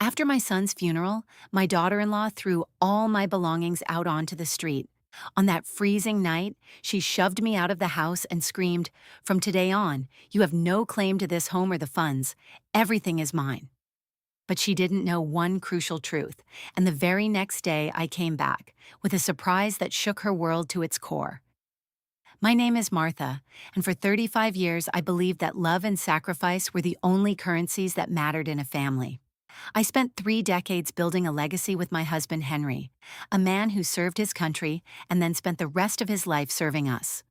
After my son's funeral, my daughter-in-law threw all my belongings out onto the street. On that freezing night, she shoved me out of the house and screamed, "From today on, you have no claim to this home or the funds. Everything is mine." But she didn't know one crucial truth, and the very next day I came back, with a surprise that shook her world to its core. My name is Martha, and for 35 years I believed that love and sacrifice were the only currencies that mattered in a family. I spent 3 decades building a legacy with my husband Henry, a man who served his country and then spent the rest of his life serving us.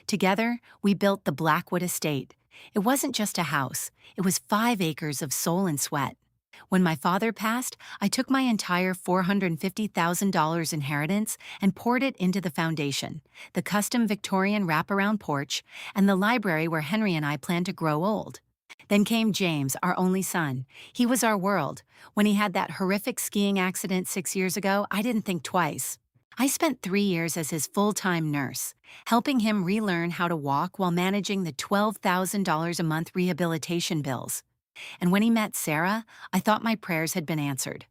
Together, we built the Blackwood Estate. It wasn't just a house, it was 5 acres of soul and sweat. When my father passed, I took my entire $450,000 inheritance and poured it into the foundation, the custom Victorian wraparound porch, and the library where Henry and I planned to grow old. Then came James, our only son. He was our world. When he had that horrific skiing accident 6 years ago, I didn't think twice. I spent 3 years as his full-time nurse, helping him relearn how to walk while managing the $12,000 a month rehabilitation bills. And when he met Sarah, I thought my prayers had been answered.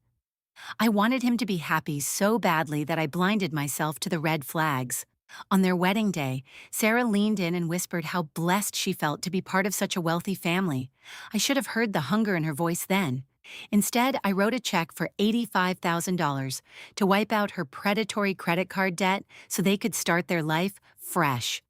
I wanted him to be happy so badly that I blinded myself to the red flags. On their wedding day, Sarah leaned in and whispered how blessed she felt to be part of such a wealthy family. I should have heard the hunger in her voice then. Instead, I wrote a check for $85,000 to wipe out her predatory credit card debt so they could start their life fresh.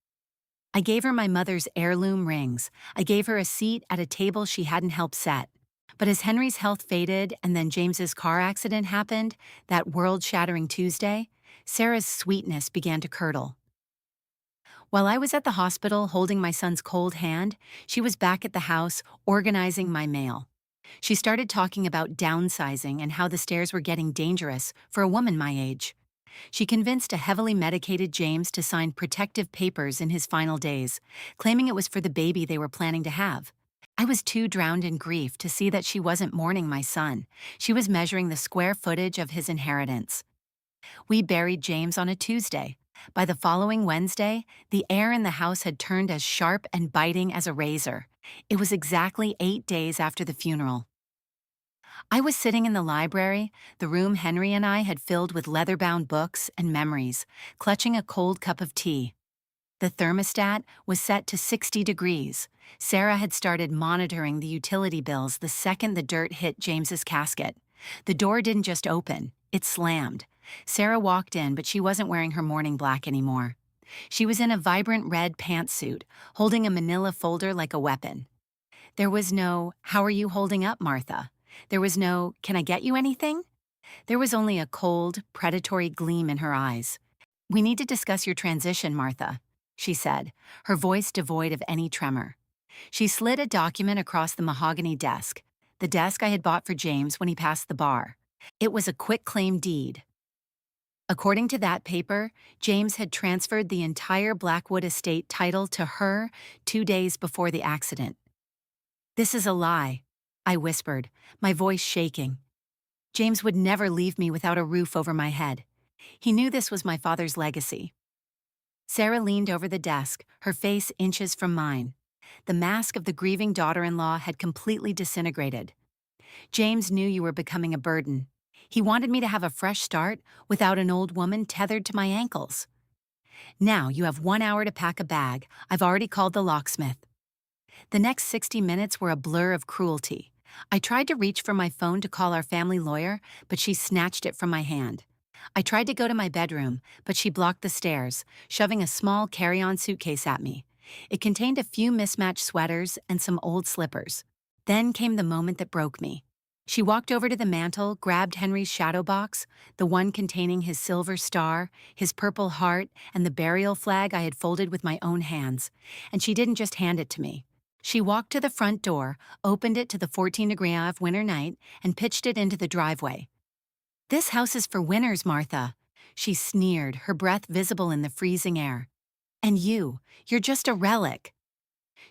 I gave her my mother's heirloom rings. I gave her a seat at a table she hadn't helped set. But as Henry's health faded and then James's car accident happened, that world-shattering Tuesday, Sarah's sweetness began to curdle. While I was at the hospital holding my son's cold hand, she was back at the house organizing my mail. She started talking about downsizing and how the stairs were getting dangerous for a woman my age. She convinced a heavily medicated James to sign protective papers in his final days, claiming it was for the baby they were planning to have. I was too drowned in grief to see that she wasn't mourning my son. She was measuring the square footage of his inheritance. We buried James on a Tuesday. By the following Wednesday, the air in the house had turned as sharp and biting as a razor. It was exactly 8 days after the funeral. I was sitting in the library, the room Henry and I had filled with leather-bound books and memories, clutching a cold cup of tea. The thermostat was set to 60 degrees. Sarah had started monitoring the utility bills the second the dirt hit James's casket. The door didn't just open, it slammed. Sarah walked in, but she wasn't wearing her morning black anymore. She was in a vibrant red pantsuit, holding a manila folder like a weapon. There was no, "How are you holding up, Martha?" There was no, "Can I get you anything?" There was only a cold, predatory gleam in her eyes. "We need to discuss your transition, Martha," she said, her voice devoid of any tremor. She slid a document across the mahogany desk, the desk I had bought for James when he passed the bar. It was a quitclaim deed. According to that paper, James had transferred the entire Blackwood estate title to her 2 days before the accident. "This is a lie," I whispered, my voice shaking. "James would never leave me without a roof over my head. He knew this was my father's legacy." Sarah leaned over the desk, her face inches from mine. The mask of the grieving daughter-in-law had completely disintegrated. "James knew you were becoming a burden. He wanted me to have a fresh start without an old woman tethered to my ankles. Now you have 1 hour to pack a bag. I've already called the locksmith." The next 60 minutes were a blur of cruelty. I tried to reach for my phone to call our family lawyer, but she snatched it from my hand. I tried to go to my bedroom, but she blocked the stairs, shoving a small carry-on suitcase at me. It contained a few mismatched sweaters and some old slippers. Then came the moment that broke me. She walked over to the mantel, grabbed Henry's shadow box, the one containing his silver star, his purple heart, and the burial flag I had folded with my own hands. And she didn't just hand it to me. She walked to the front door, opened it to the 14-degree of winter night, and pitched it into the driveway. "This house is for winners, Martha," she sneered, her breath visible in the freezing air. "And you're just a relic."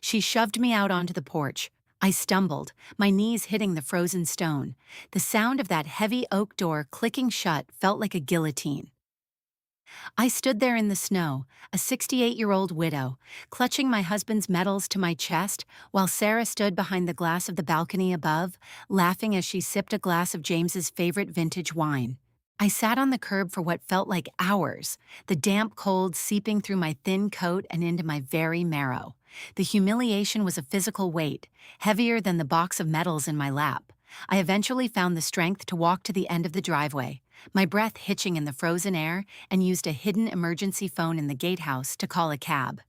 She shoved me out onto the porch. I stumbled, my knees hitting the frozen stone. The sound of that heavy oak door clicking shut felt like a guillotine. I stood there in the snow, a 68-year-old widow, clutching my husband's medals to my chest, while Sarah stood behind the glass of the balcony above, laughing as she sipped a glass of James's favorite vintage wine. I sat on the curb for what felt like hours, the damp cold seeping through my thin coat and into my very marrow. The humiliation was a physical weight, heavier than the box of medals in my lap. I eventually found the strength to walk to the end of the driveway, my breath hitching in the frozen air, and used a hidden emergency phone in the gatehouse to call a cab.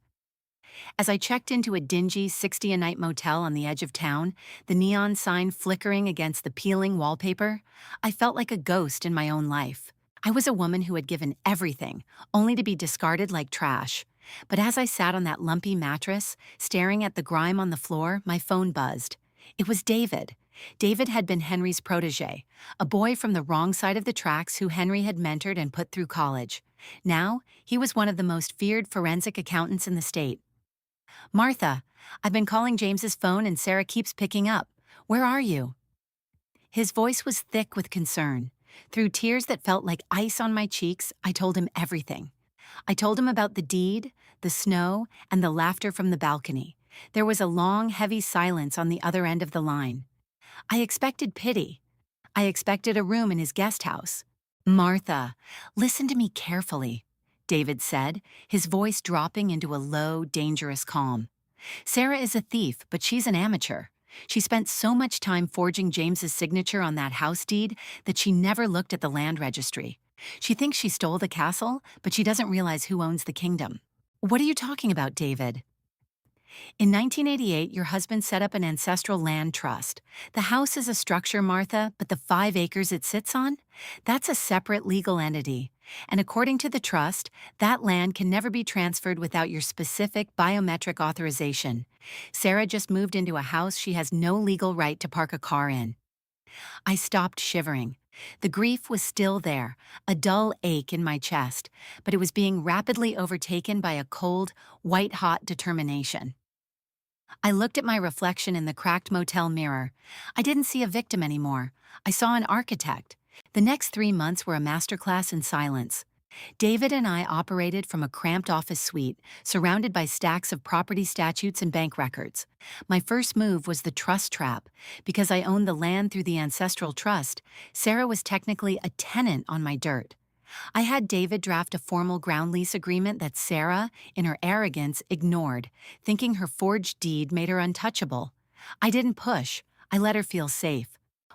As I checked into a dingy 60-a-night motel on the edge of town, the neon sign flickering against the peeling wallpaper, I felt like a ghost in my own life. I was a woman who had given everything, only to be discarded like trash. But as I sat on that lumpy mattress, staring at the grime on the floor, my phone buzzed. It was David. David had been Henry's protege, a boy from the wrong side of the tracks who Henry had mentored and put through college. Now, he was one of the most feared forensic accountants in the state. "Martha, I've been calling James's phone and Sarah keeps picking up. Where are you?" His voice was thick with concern. Through tears that felt like ice on my cheeks, I told him everything. I told him about the deed, the snow, and the laughter from the balcony. There was a long, heavy silence on the other end of the line. I expected pity. I expected a room in his guest house. "Martha, listen to me carefully," David said, his voice dropping into a low, dangerous calm. "Sarah is a thief, but she's an amateur. She spent so much time forging James's signature on that house deed that she never looked at the land registry. She thinks she stole the castle, but she doesn't realize who owns the kingdom." "What are you talking about, David?" "In 1988, your husband set up an ancestral land trust. The house is a structure, Martha, but the 5 acres it sits on? That's a separate legal entity. And according to the trust, that land can never be transferred without your specific biometric authorization. Sarah just moved into a house she has no legal right to park a car in." I stopped shivering. The grief was still there, a dull ache in my chest, but it was being rapidly overtaken by a cold, white-hot determination. I looked at my reflection in the cracked motel mirror. I didn't see a victim anymore. I saw an architect. The next 3 months were a masterclass in silence. David and I operated from a cramped office suite, surrounded by stacks of property statutes and bank records. My first move was the trust trap. Because I owned the land through the ancestral trust, Sarah was technically a tenant on my dirt. I had David draft a formal ground lease agreement that Sarah, in her arrogance, ignored, thinking her forged deed made her untouchable. I didn't push. I let her feel safe.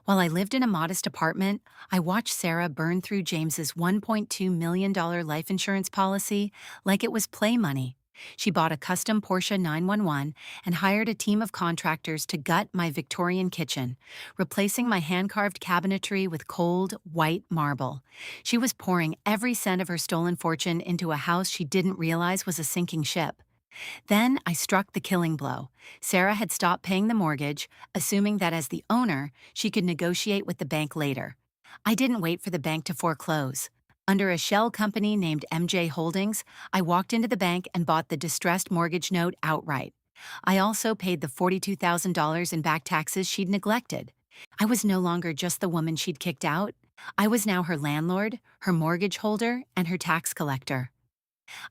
While I lived in a modest apartment, I watched Sarah burn through James's $1.2 million life insurance policy like it was play money. She bought a custom Porsche 911 and hired a team of contractors to gut my Victorian kitchen, replacing my hand-carved cabinetry with cold, white marble. She was pouring every cent of her stolen fortune into a house she didn't realize was a sinking ship. Then I struck the killing blow. Sarah had stopped paying the mortgage, assuming that as the owner, she could negotiate with the bank later. I didn't wait for the bank to foreclose. Under a shell company named MJ Holdings, I walked into the bank and bought the distressed mortgage note outright. I also paid the $42,000 in back taxes she'd neglected. I was no longer just the woman she'd kicked out. I was now her landlord, her mortgage holder, and her tax collector.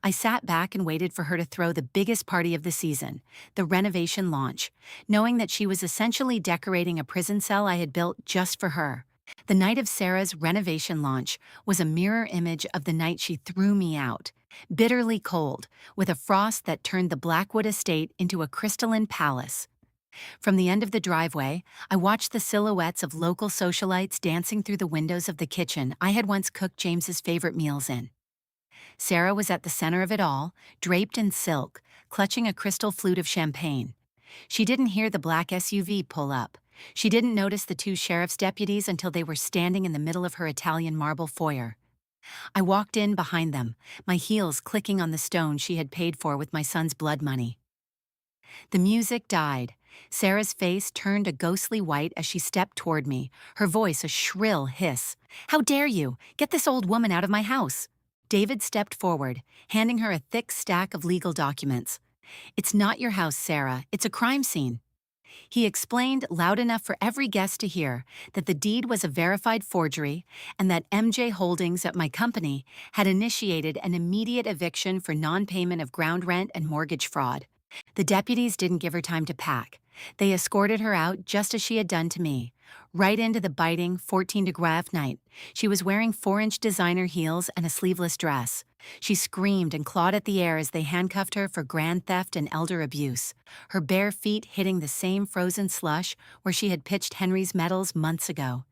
I sat back and waited for her to throw the biggest party of the season, the renovation launch, knowing that she was essentially decorating a prison cell I had built just for her. The night of Sarah's renovation launch was a mirror image of the night she threw me out, bitterly cold, with a frost that turned the Blackwood estate into a crystalline palace. From the end of the driveway, I watched the silhouettes of local socialites dancing through the windows of the kitchen I had once cooked James's favorite meals in. Sarah was at the center of it all, draped in silk, clutching a crystal flute of champagne. She didn't hear the black SUV pull up. She didn't notice the 2 sheriff's deputies until they were standing in the middle of her Italian marble foyer. I walked in behind them, my heels clicking on the stone she had paid for with my son's blood money. The music died. Sarah's face turned a ghostly white as she stepped toward me, her voice a shrill hiss. "How dare you? Get this old woman out of my house!" David stepped forward, handing her a thick stack of legal documents. "It's not your house, Sarah. It's a crime scene." He explained loud enough for every guest to hear that the deed was a verified forgery and that MJ Holdings at my company had initiated an immediate eviction for non-payment of ground rent and mortgage fraud. The deputies didn't give her time to pack. They escorted her out just as she had done to me, right into the biting 14-degree night. She was wearing 4-inch designer heels and a sleeveless dress. She screamed and clawed at the air as they handcuffed her for grand theft and elder abuse, her bare feet hitting the same frozen slush where she had pitched Henry's medals months ago.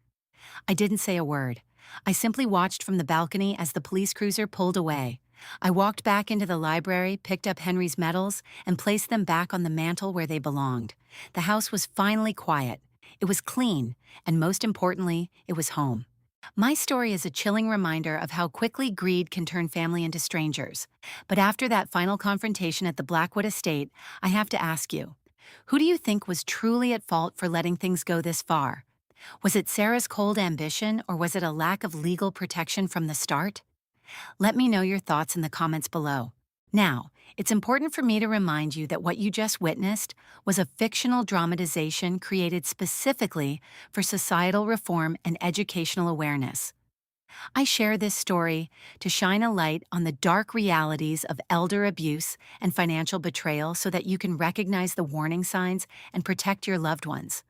I didn't say a word. I simply watched from the balcony as the police cruiser pulled away. I walked back into the library, picked up Henry's medals, and placed them back on the mantel where they belonged. The house was finally quiet. It was clean, and most importantly, it was home. My story is a chilling reminder of how quickly greed can turn family into strangers. But after that final confrontation at the Blackwood estate, I have to ask you, who do you think was truly at fault for letting things go this far? Was it Sarah's cold ambition, or was it a lack of legal protection from the start? Let me know your thoughts in the comments below. Now, it's important for me to remind you that what you just witnessed was a fictional dramatization created specifically for societal reform and educational awareness. I share this story to shine a light on the dark realities of elder abuse and financial betrayal so that you can recognize the warning signs and protect your loved ones.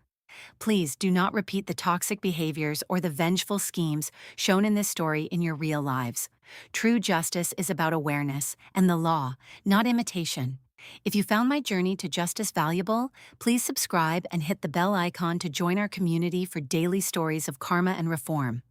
Please do not repeat the toxic behaviors or the vengeful schemes shown in this story in your real lives. True justice is about awareness and the law, not imitation. If you found my journey to justice valuable, please subscribe and hit the bell icon to join our community for daily stories of karma and reform.